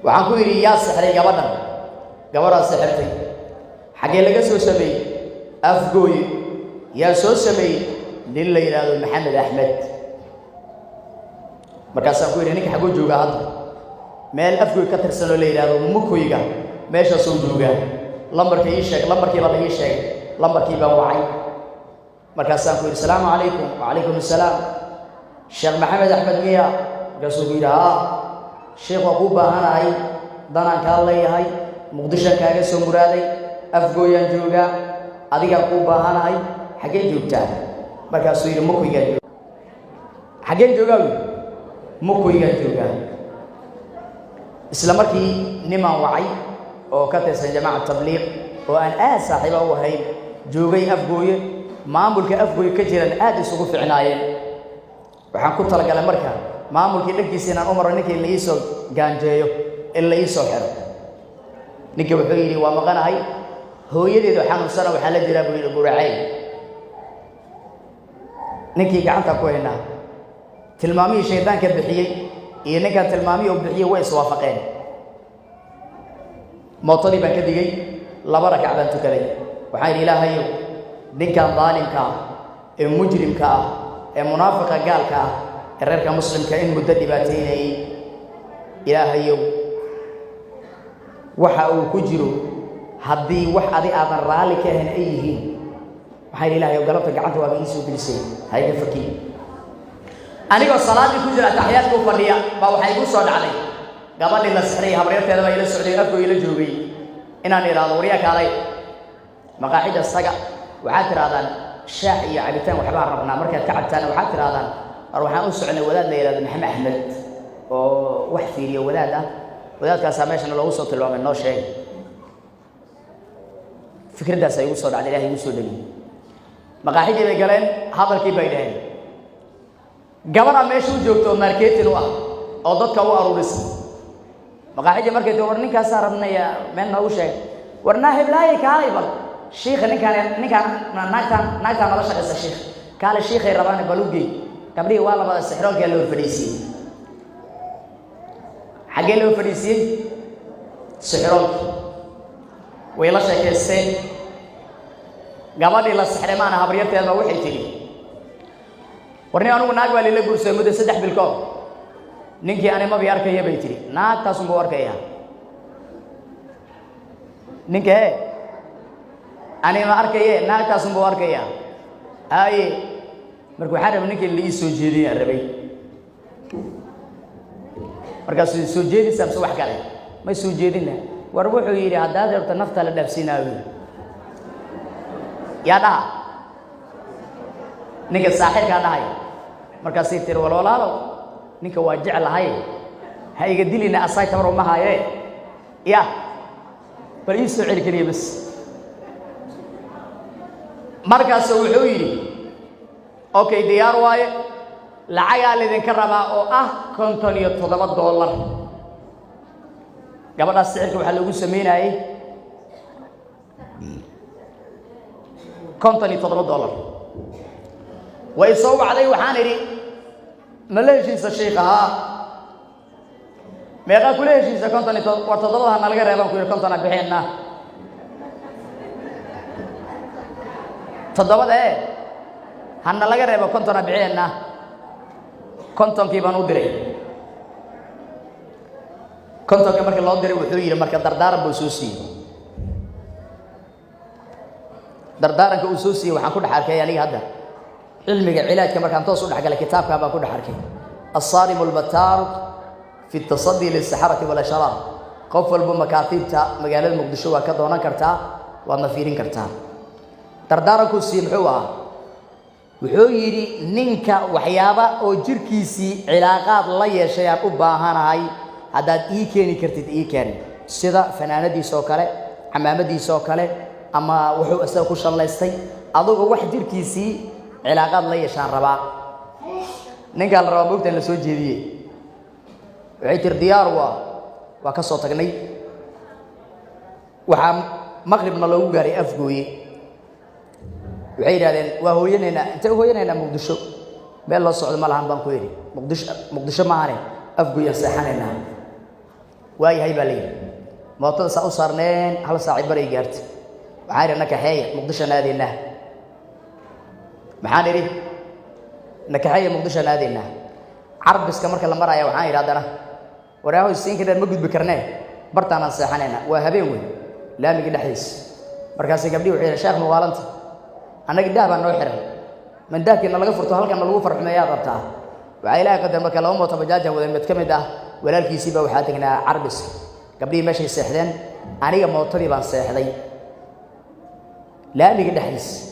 waxaan ku yidhi yaa sixray gabadhan gabaraa sixirtay xaggee laga soo sameeyey afgooye yaa soo sameeyey nin la yidhaahdo maxamed axmed markaasaan ku yidhi ninka xagguu joogaa hadda meel afgooy ka tirsan oo la yidhaahdo mukoyga meeshaasuu joogaa lambarka ii sheeg lambarkiibaa la ii sheegay lambarkii baan wacay markaasaan ku yidhi asalaamu calaykum wacalaykum assalaam sheekh maxamed axmed miya markaasuu ku yidhi haa sheekh waa kuu baahanahay danaan kaa leeyahay muqdishoan kaaga soo muraaday afgooyaan joogaa adigaan kuu baahanahay xaggee joogtaa markaasuu yidhi mukoygaan jooga xaggeen joogaa wy mukoygaan joogaa isla markii nimaan wacay oo ka tirsan jamaaca tabliiq oo aan aad saaxiiba u ahayn joogay afgooye maamulka afgooye ka jiran aad isugu ficnaayeen waxaan ku talagalay marka maamulkii dhankiisa inaan u maro ninkii in la ii soo gaanjeeyo in la ii soo xiro ninkii wuxuu yidhi waa maqanahay hooyadeedu xanuunsana waxaa la jiraa buu yidhi guracey ninkii gacanta ku haynaa tilmaamihii shaydaanka bixiyey iyo ninkan tilmaamihii uu bixiyey way iswaafaqeen mootadii baan ka digay 2 rakac baan tukaday waxaan yidhi ilaahayow ninkan daalimka ah ee mujrimka ah ee munaafiqa gaalka ah ee reerka muslimka in muddo dhibaateynayay ilaahayow waxa uu ku jiro haddii wax adi aadan raalli ka ahayn ay yihiin waxaan yidhi ilaahayow galabta gacanta waaba ii soo gelisay hayga fakiin anigoo salaadii ku jira taxiyaadka u fadhiya baa waxay igu soo dhacday gabadhii la sixray habaryarteeda baa ila socday afkoo ila joogay inaan idhaahdo waryaa kaalay maqaaxida saga waxaad tidhahdaan shaax iyo cabitaan waxbaa rabnaa markaad ka cabtaan waxaad tidhahdaan war waxaan u soconay wadaad la yidhahdo maxamed axmed oo wax fiiriyo wadaad ah wadaadkaasaa meeshana loogu soo tilmaamay noo sheeg fikraddaas ay igu soo dhacday ilahay igu soo dheliyey maqaaxidii bay galeen hadalkii bay dhaheen gabadha meesha u joogto oo marketin u ah oo dadka u aruurisa maqaaxidii markay tii war ninkaasaa rabnaya meel noogu sheeg war naahiblaaye kaalay bal shiikha ninkaan naagtaan nala shaqaysa shiikh kaale shiikhay rabaan balugey gabdhihii waa labada sixroolkaa loo fadhiisiyey xaggee loo fadhiisiyey sixroolka way la sheekaysteen gabadhii la sixray maana habaryarteedba waxay tidhi warni anugu naag baa lila guursaday muddo 3 bil kahor ninkii animabii arkaya bay tidhi naagtaasunbuu arkaya ninka he anima arkaye naagtaasunbuu arkaya haye marka waxaan rabay ninkii la ii soo jeediyay aan rabay markaasuu soo jeedisa mise wax kale ma soo jeedina war wuxuu yidhi haddaad rabto nafta la dhaafsinaayo yaa dhaha ninka saaxirkaa dhahay markaasay tiri walaalow ninka waa jeclahay ha iga dilina asay tabar uma haye ya bal ii soo celi kaliya bas markaas wuxuu yidhi okay diyaar waaye lacagaa lidinka rabaa oo ah $57 gabadhaas sicirka waxaa lagu samaynayay $57 way soo wacday waxaan idhi ma la heshiisa shiikhahaa meeqaa kula heshiisa war 7 hana laga reebaan ku yidhi 50 bixeenna 7 hana laga reebo 50 bixeenna 50kii baan u diray 50kii markii loo diray wuxuu yidhi marka dardaaran buu soo siiyey dardaaranka uu soo siiyey waxaan ku dhex arkay aniga hadda cilmiga cilaajka markaan toos u dhex galay kitaabkaa baan ku dhex arkay الصارم البتار في التصدي للسحرة والأشرار qof walba makaatiibta magaalada muqdisho waa ka doonan kartaa waadna fiirin kartaa dardaaranku sii muxuu ahaa wuxuu yidhi ninka waxyaaba oo jirkiisii cilaaqaad la yeeshay aan u baahanahay haddaad ii keeni kartid ii keen sida fanaanadiisoo kale camaamadiisoo kale ama wuxuu isaga ku shallaystay adigoo wax jirkiisii cilaaqaad la yeeshaan rabaa ninkaan la rabaa moogtaan la soo jeediyey waxay tiri diyaar waa ka soo tagnay waxaa maqribna loogu gaaray afgooye waxay yidhahdeen waa hooyanaynaa intee hooyanaynaa muqdisho meel loo socdo ma lahan baan ku yidhi muqdisho maahane afgooyaan seexanaynaa واي هاي بالي موطد ساو صارنين هل ساعد بري جارت وحاري انك حي مقدش نادي النه maxaan idhi nakaxaya muqdisho naadina carbiska marka la marayo waxaan yiraahdana waraaho siinka dad ma gudbi karnaa bartaan seexanayna waa habeen weyn laamiga dhaxdiis markaas gabdhii wuxuu yiri sheekh muwaalanta anaga daaba noo xiran man daakina laga furto halkan lagu farxumeeyaa qabtaa waxa ilaahay qadar marka loo mooto bajaaja wada mid kamid ah walaalkiisiiba waxa tagnaa carbis gabdhii meeshay seexdeen aniga mootadii baan seexday laamiga dhaxdiis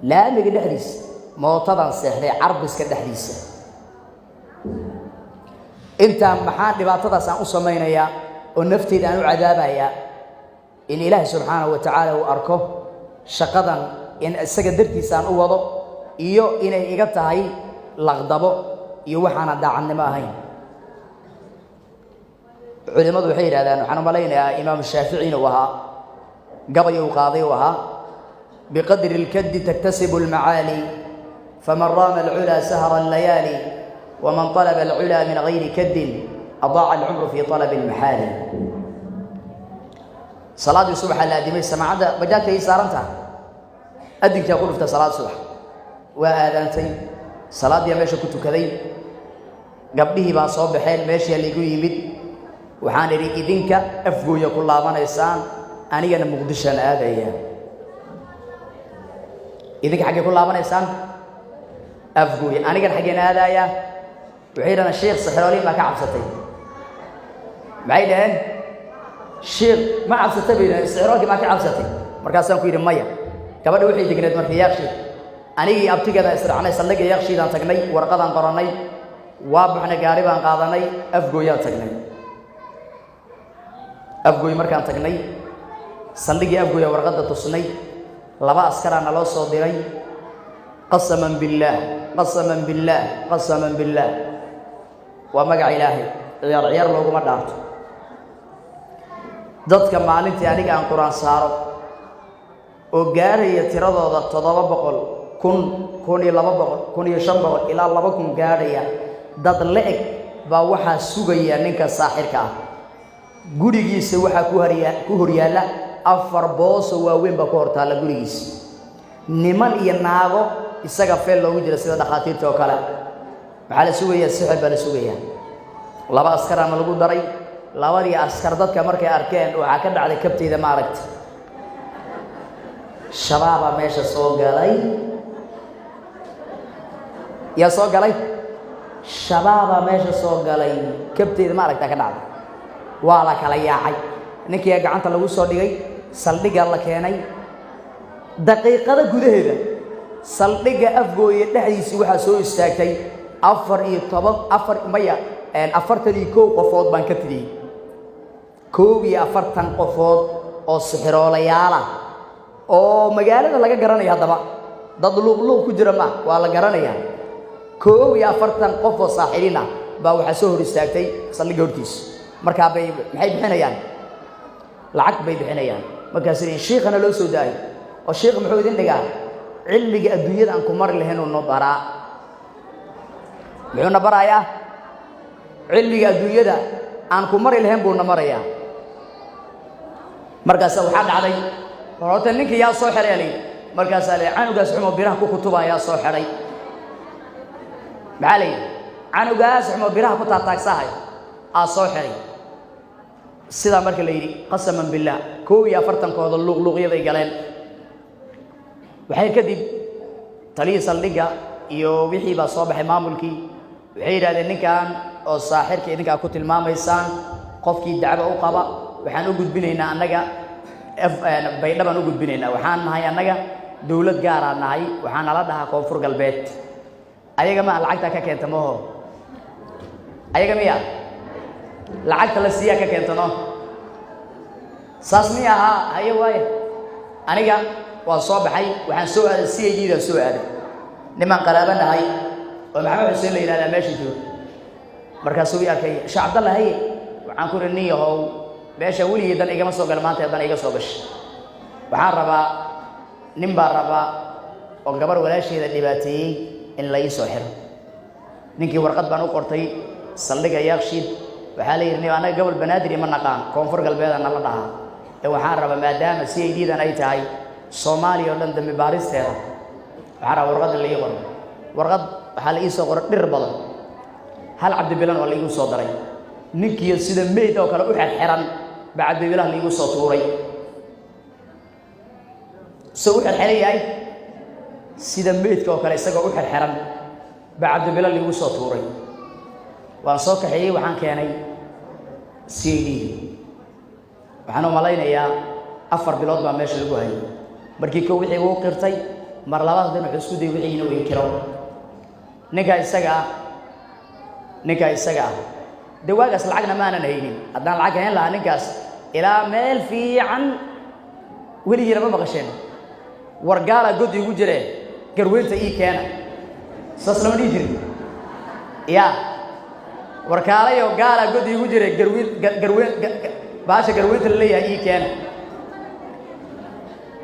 laamiga dhaxdiis mootadan seexday carbiska dhaxdiisa inta maxaa dhibaatadaas aan u sameeynaya oo naftayda aan u cadaabaya in ilaahay subhanahu wa ta'ala uu arko shaqadan in isaga dartiisa aan u wado iyo inay iga tahay laqdabo iyo waxaan daacadnimo ahayn culimadu waxay yiraahdaan waxaan u maleynayaa imaam shaafici uu ahaa gabay uu qaaday uu ahaa بقدر الكد تكتسب المعالي فمن رام العلا سهر الليالي ومن طلب العلا من غير كد أضاع العمر في طلب المحال صلاة الصبح الأدمي سمعت بجات هي صارنتها أديك تقول في صلاة الصبح وآذانتي صلاة يا ماشي كنت كذي قبله بقى صوب حين ماشي اللي يقول يمد وحان إذنك أفقو يقول الله من إنسان أنا مقدشا هذا أيام إذا حاجة كلها من إنسان أفقوي أنا كان حاجة هذايا وحيدنا الشيخ سحرولي ما كعبستي بعيدين الشيخ ما عبستي بين سحرولي ما كعبستي مركز سام كير مية كبر وحيد كنت مركز يخشي أنا جي أبتي كذا إسرعنا يصلي يخشي دان تقني ورقة دان قرني وابحنا قاربا قاضني أفقوي تقني أفقوي مركز تقني صلي أفقوي ورقة تصني لبا أسكرنا لو صدري قسما بالله قسما بالله قسما بالله ومقع إلهي غير لو ما دارت ضدك معلنتي أنيق عن قرآن صاروا وقاري يترضى تضرب بقول كوني لبا بقول كوني شنبقول إلى لبكم قاري ضد لك بوحى سوغيا نينك ساحرك غوريغي سوحى كوهريا لا afar boos waaweyn ba ku hortaala gurigiis niman iyo naago isaga feel loogu jira sida dhaqaatiirta oo kale waxa la sugayaa sixir baa la sugayaa laba askar ama lagu daray labadii askar dadka markay arkeen waxa ka dhacday kabtayda ma aragtay shabaaba meesha soo galay ya soo galay shabaaba meesha soo galay kabtayda ma aragtay ka dhacday waa la kala yaacay ninkii gacanta lagu soo dhigay saldhiga la keenay daqiiqada gudaheeda saldhiga afgooye dhaxdiisii waxa soo istaagtay 41 qofood baan ka tiriyay 41 qofood oo sixiroolayaal ah oo magaalada laga garanayo hadaba dad luuq ku jira ma waa la garanayaa 41 qof oo saaxiriina baa waxa soo hor istaagtay saldhiga hortiis marka bay maxay bixinayaan lacag bay bixinayaan markaas sheekhana loo soo daayay oo sheekh muxuu idin dhigaa cilmiga adduunyada aan ku mar lahayn oo noo baraa muxuu na barayaa cilmiga adduunyada aan ku mar lahayn buu na marayaa markaas waxa dhacday horta ninkii yaa soo xiray markaas canugaas xumo biraha ku kutubaa yaa soo xiray maxay canugaas xumo biraha ku taataagsahay soo xiray sida marka la yiri qasman billah 41 kooda luuqyada ay galeen waxay kadib taliye saldhiga iyo wixii ba soo baxay maamulkii waxay yiraahdeen ninkan oo saaxirka idinka ku tilmaamaysan qofkii dacwo u qaba waxaan u gudbinaynaa annaga baydhaban u gudbinaynaa waxaan nahay annaga dawlad gaar ah nahay waxaan la dhahaa koonfur galbeed ayaga ma lacagta ka keenta mooho ayaga miya lacagta la siiya ka keentano saasmi aha hayo way aniga waa soo baxay waxaan soo aaday CID soo aaday niman qaraabanahay oo maxamed xuseen la yiraahdo meesha joogo markaas uu arkay Sheekh Abdallah hay waxaan ku riniyahow meesha waligeed dan igama soo gal maanta dan iga soo gashay waxaan rabaa nin baa rabaa oo gabar walaasheeda dhibaateeyay in la ii soo xiro ninkii warqad baan u qortay saldhiga Yaaqshiid وحالي إني أنا قبل بنادري من نقان كونفور قلبي أنا الله لها وحارب ما دام سي جديد أنا يتاعي صومالي ولا ندم باريس ترى وحارب ورقد اللي يقول ورقد حال إيسا قرر دربلا هل عبد بلان ولا يقول صدري نكي السيد ميت أو كلا أحد حرام بعد بلان اللي يقول صوري سوي الحري هاي سيد ميت أو كلا يسقى أحد حرام بعد بلان اللي يقول صوري وأنصوك حي وحن كاني سيدي وحنا ملاينا يا أفر بلاد ما ماشي لقوهاي بركي كو وحي وقرتي مرلبات دين حسودي وحي نو ينكرو نكا يسقى دواقس العقنا ما نهيني أدان العقنا هين لها نكاس إلى ميل في عن ولي يرى ما بغشين ورقالة قد يوجري قروينتا إيه كان ساسلون يجري يا ورقالة يوقالة قد يوجري قروين باشا قروينتا اللي إيه كان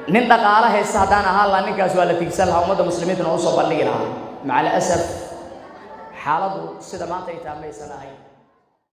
نندق على هي السعدانة هلا نكاس ولا تكسلها ومدى مسلمين نوصل بالليل مع الأسف حالته سيدا ما تيتامي سناهي